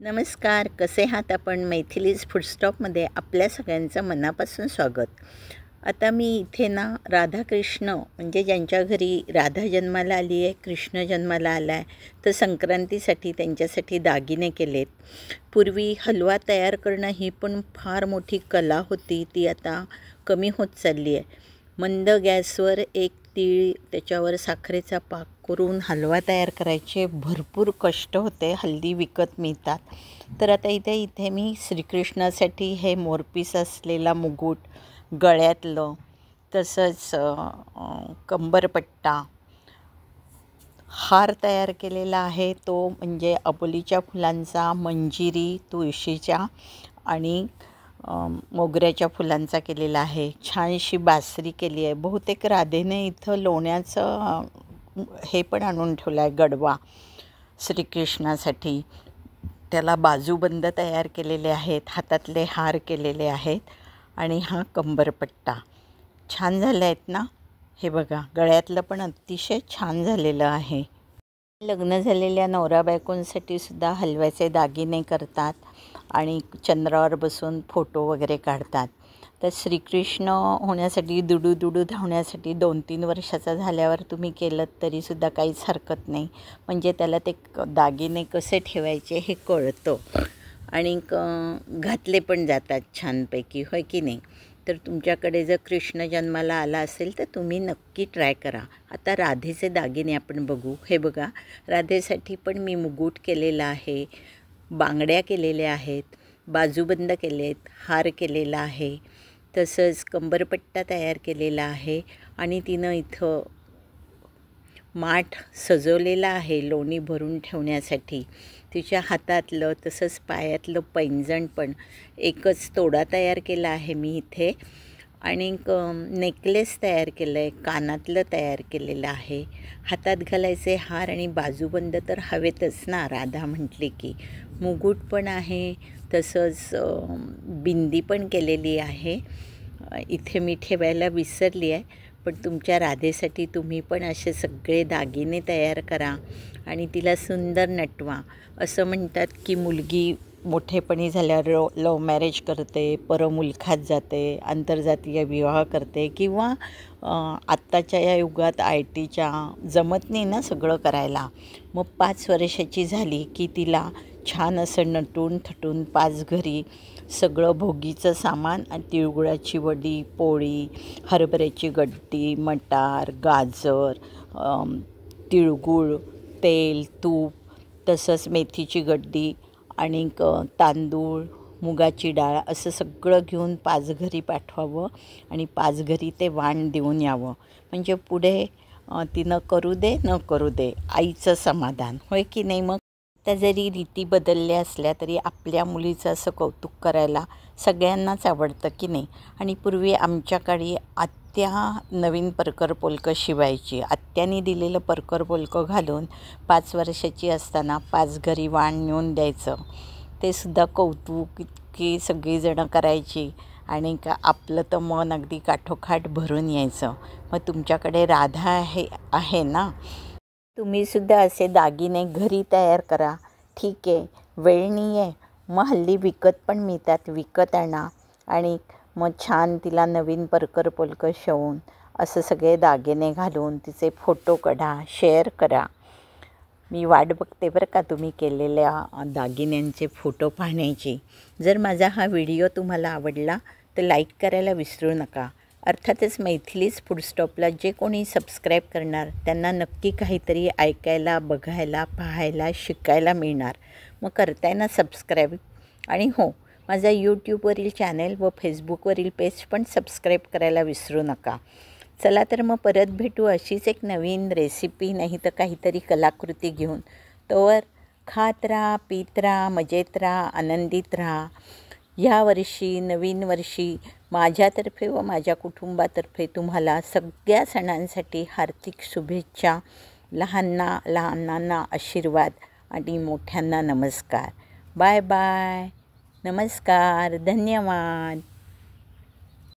नमस्कार, कसे आहात आपण? मैथिलीज फूडस्टॉपमध्ये आपल्या सगळ्यांचं मनापासून स्वागत. आता मी इथे ना राधाकृष्ण म्हणजे ज्यांच्या घरी राधा जन्माला आली आहे, कृष्ण जन्माला आला आहे, तर संक्रांतीसाठी त्यांच्यासाठी दागिने केलेत. पूर्वी हलवा तयार करणं ही पण फार मोठी कला होती, ती आता कमी होत चालली आहे. मंद गॅसवर एक तीळ, त्याच्यावर साखरेचा पाक करून हलवा तयार करायचे भरपूर कष्ट होते, हल्ली विकत मिळतात. तर आता इथे मी श्रीकृष्णासाठी हे मोरपीस असलेला मुकुट, गळ्यातलं, तसंच कंबरपट्टा, हार तयार केलेला आहे. तो म्हणजे अबोलीच्या फुलांचा, मंजिरी, तुळशीच्या आणि मोगऱ्याच्या फुलांचा केलेला आहे. छानशी बासरी केली आहे. बहुतेक राधेने इथं लोण्याचं हे पण आणून ठेवलं आहे, गडवा, श्रीकृष्णासाठी. त्याला बाजूबंद तयार केलेले आहेत, हातातले हार केलेले आहेत आणि हा कंबरपट्टा छान झाले आहेत ना. हे बघा, गळ्यातलं पण अतिशय छान झालेलं आहे. लग्न झालेल्या नवरा बायकोंसाठी सुद्धा हलव्याचे दागिने करतात आणि चंद्रावर बसून फोटो वगैरे काढतात. तर श्रीकृष्ण होण्यासाठी, दुडू धावण्यासाठी 2-3 वर्षाचा झाल्यावर तुम्ही केलं तरीसुद्धा काहीच हरकत नाही. म्हणजे त्याला ते दागिने कसे ठेवायचे हे कळतं आणि घातले पण जातात छानपैकी, होय की नाही? तर तुमच्याकडे जर कृष्ण जन्माला आला असेल तर तुम्ही नक्की ट्राय करा. आता राधेचे दागिने आपण बघू. हे बघा, राधेसाठी पण मी मुकुट केलेला आहे, बांगड्या केलेल्या आहेत, बाजूबंद केलेत, हार केलेला आहे, तसंच कंबरपट्टा तयार केलेला आहे आणि तिनं इथं माठ सजवलेला आहे लोणी भरून ठेवण्यासाठी. तिच्या हातातलं तसंच पायातलं पैंजण पण एकच तोडा तयार केला आहे मी इथे आणि नेकलेस तयार केलं आहे, कानातलं तयार केलेलं आहे. हातात घालायचे हार आणि बाजूबंद तर हवेतच ना, राधा म्हटली की. मुकुट पण आहे, तसंच बिंदी पण केलेली आहे. इथे मी ठेवायला विसरली आहे, पण तुमच्या राधेसाठी तुम्ही पण असे सगळे दागिने तयार करा आणि तिला सुंदर नटवा. असं म्हणतात की मुलगी मोठेपणी झाल्यावर लव्ह मॅरेज करते, परमुलखात जाते, आंतरजातीय विवाह करते किंवा आत्ताच्या या युगात ITच्या जमत नाही ना सगळं करायला. मग 5 वर्षाची झाली की तिला छान असं नटून थटून 5 घरी सगळं भोगीचं सामान आणि तिळगुळाची वडी, पोळी, हरभऱ्याची गड्डी, मटार, गाजर, तिळगुळ, तेल, तूप, तसंच मेथीची गड्डी आणि तांदूळ, मुगाची डाळ असं सगळं घेऊन 5 घरी पाठवावं आणि 5 घरी ते वाण देऊन यावं. म्हणजे पुढे तिनं करू दे न करू दे, आईचं समाधान, होय की नाही? मग त्या जरी रीती बदलल्या असल्या तरी आपल्या मुलीचं असं कौतुक करायला सगळ्यांनाच आवडतं की नाही? आणि पूर्वी आमच्या काळी आत्या नवीन परकर पोलकं शिवायची. आत्याने दिलेलं परकर पोलकं घालून 5 वर्षाची असताना 5 घरी वाण नेऊन द्यायचं. ते सुद्धा कौतुक इतकी सगळीजणं करायची आणि आपलं तर मन अगदी काठोकाठ भरून यायचं. मग तुमच्याकडे राधा आहे ना, तुम्हीसुद्धा असे दागिने घरी तयार करा. ठीक आहे, वेळ नाही आहे, मग हल्ली विकत पण मिळतात, विकत आणा आणि मग छान तिला नवीन परकर पोलकं शिवून असं सगळे दागिने घालून तिचे फोटो काढा, शेअर करा. मी वाट बघते बरं का तुम्ही केलेल्या दागिन्यांचे फोटो पाहण्याची. जर माझा हा व्हिडिओ तुम्हाला आवडला तर लाईक करायला विसरू नका. अर्थातच मैथिलीज फूडस्टॉपला जे कोणी सबस्क्राईब करणार त्यांना नक्की काहीतरी ऐकायला, बघायला, पाहायला, शिकायला मिळणार. मग करताय ना सबस्क्राईब? आणि हो, माझा यूट्यूबवरील चॅनल व फेसबुकवरील पेज पण सबस्क्राईब करायला विसरू नका. चला तर मग परत भेटू अशीच एक नवीन रेसिपी नाही तर काहीतरी कलाकृती घेऊन. तोवर खात राहा, पीत राहा, मजेत राहा, आनंदित राहा. ह्या वर्षी, नवीन वर्षी माझ्यातर्फे व माझ्या कुटुंबातर्फे तुम्हाला सगळ्या सणांसाठी हार्दिक शुभेच्छा. लहानांना आशीर्वाद आणि मोठ्यांना नमस्कार. Bye bye. नमस्कार. धन्यवाद.